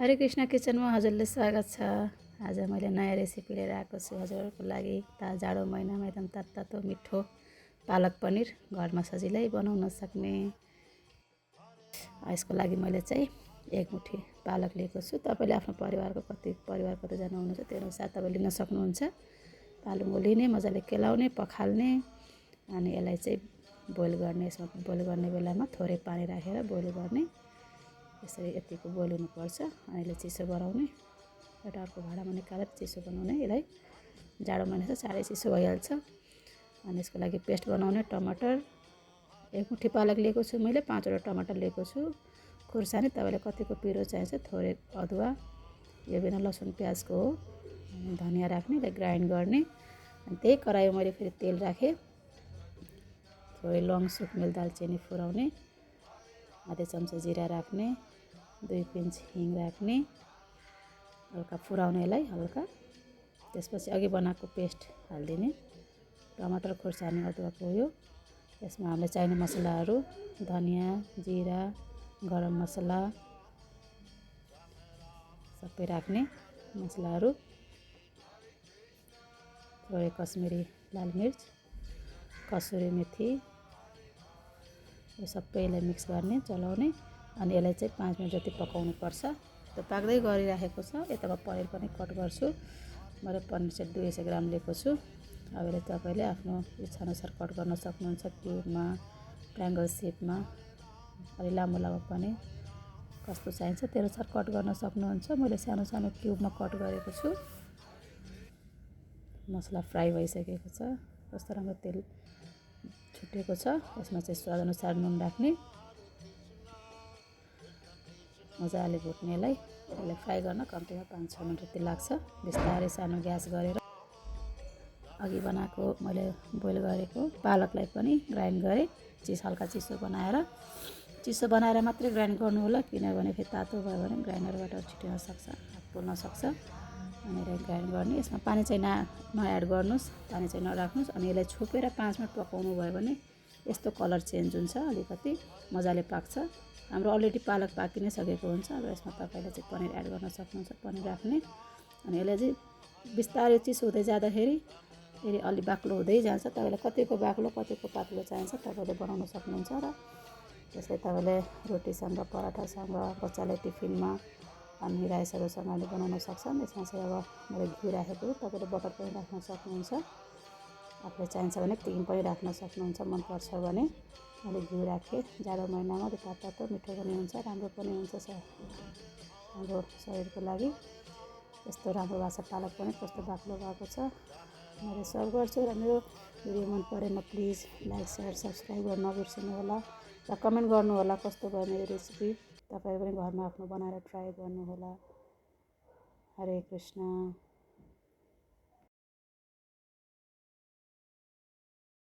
हरे कृष्ण किचनमा हजुरले स्वागत छ। आज मैले नयाँ रेसिपी लिएर आएको छु हजुरहरूको लागि। जाडो महिनामा एकदम तातो मिठो पालक पनिर घरमा सजिलै बनाउन सक्ने। यसको लागि मैले चाहिँ एक मुठी पालक लिएको छु। तपाईँले आफ्नो परिवार कतिजना हुनुहुन्छ त्यो अनुसार तपाईँ लिन सक्नुहुन्छ। पालक लिने, मजाले केलाउने, पखाल्ने, अनि यसलाई चाहिँ बोइल गर्ने। यसमा बोइल गर्ने बेलामा थोरै पानी राखेर बोइल गर्ने। यसरी यतिको बोइल हुनुपर्छ। अनि यसले चिसो बनाउने, एउटा अर्को भाँडामा निकालेर चिसो बनाउने। यसलाई जाडो महिना चाहिँ चाँडै चिसो भइहाल्छ। अनि यसको लागि पेस्ट बनाउने टमाटर, एक मुठी पालक लिएको छु मैले, 5वटा टमाटर लिएको छु। खुर्सानी तपाईँले कतिको पिरो चाहिन्छ, थोरै अदुवा, यो बिना लसुन प्याजको हो। अनि धनियाँ राख्ने, यसलाई ग्राइन्ड गर्ने। अनि त्यही कराईमा मैले फेरि तेल राखेँ, थोरै लौंग, सुकमेल, दालचिनी फुराउने, आधा चम्चा जिरा राख्ने, 2 पिन्च हिङ राख्ने, हल्का फुराउने यसलाई हल्का। त्यसपछि अघि बनाएको पेस्ट हालिदिने, टमाटर, खुर्सानी, अदुवाको यो। यसमा हामीले चाहिने मसलाहरू धनियाँ, जिरा, गरम मसला सबै राख्ने मसलाहरू, थोरै कश्मिरी लाल मिर्च, कसुरी मेथी, यो सबैलाई मिक्स गर्ने, चलाउने। अनि यसलाई चाहिँ 5 मिनट जति पकाउनु पर्छ। त्यो पाक्दै गरिराखेको छ। यतामा पनिर पनि कट गर्छु। मैले पनिर चाहिँ 200 ग्राम लिएको छु। अब यसलाई तपाईँले आफ्नो इच्छाअनुसार कट गर्न सक्नुहुन्छ, क्युबमा, ट्रायङ्गल सेपमा, अलि लामो पनि कस्तो चाहिन्छ त्यो अनुसार कट गर्न सक्नुहुन्छ। मैले सानो सानो क्युबमा कट गरेको छु। मसला फ्राई भइसकेको छ, कस्तो राम्रो तेल छुटेको छ। यसमा चाहिँ स्वादअनुसार नुन राख्ने, मजाले भुट्नेलाई। यसलाई फ्राई गर्न कम्तीमा 5-6 मिनट जति लाग्छ। बिस्तारै सानो ग्यास गरेर अघि बनाएको मैले बोइल गरेको पालकलाई पनि ग्राइन्ड गरेँ। हल्का चिसो बनाएर मात्रै ग्राइन्ड गर्नु होला, किनभने फेरि तातो भयो भने ग्राइन्डरबाट छिटिन सक्छ, हात पोल्न सक्छ। अनि यसलाई ग्राइन्ड गर्ने। यसमा पानी चाहिँ नएड गर्नुहोस्, पानी चाहिँ नराख्नुहोस्। अनि यसलाई छोपेर 5 मिनट पकाउनु भयो भने यस्तो कलर चेन्ज हुन्छ, अलिकति मजाले पाक्छ। हाम्रो अलरेडी पालक पाकि नै सकेको हुन्छ। अब यसमा तपाईँले चाहिँ पनिर एड गर्न सक्नुहुन्छ, पनिर राख्ने। अनि यसलाई चाहिँ बिस्तारै चिसो हुँदै जाँदाखेरि फेरि अलि बाक्लो हुँदै जान्छ। तपाईँलाई कतिको बाक्लो कतिको पातलो चाहिन्छ तपाईँले बनाउन सक्नुहुन्छ। र त्यसलाई तपाईँले रोटीसँग, पराठासँग, बच्चालाई टिफिनमा अनि राइसहरूसँगले बनाउन सक्छन्। यसमा चाहिँ अब मैले घिउ राखेको, तपाईँले बटर पनि राख्न सक्नुहुन्छ। आफूलाई चाहिन्छ भने क्रिम पनि राख्न सक्नुहुन्छ, मनपर्छ भने। मैले घिउ राखेँ। जाडो महिनामा तातो मिठो पनि हुन्छ, राम्रो पनि हुन्छ हाम्रो शरीरको लागि। यस्तो राम्रो भएको छ पालक पनि, कस्तो बाक्लो भएको छ। मैले सर्भ गर्छु। र मेरो भिडियो मन परेमा प्लिज लाइक, सेयर, सब्सक्राइब गर्न नबिर्सनु होला। र कमेन्ट गर्नु होला कस्तो भयो मेरो रेसिपी। तपाईँ पनि घरमा आफ्नो बनाएर ट्राई गर्नु होला। हरे कृष्ण।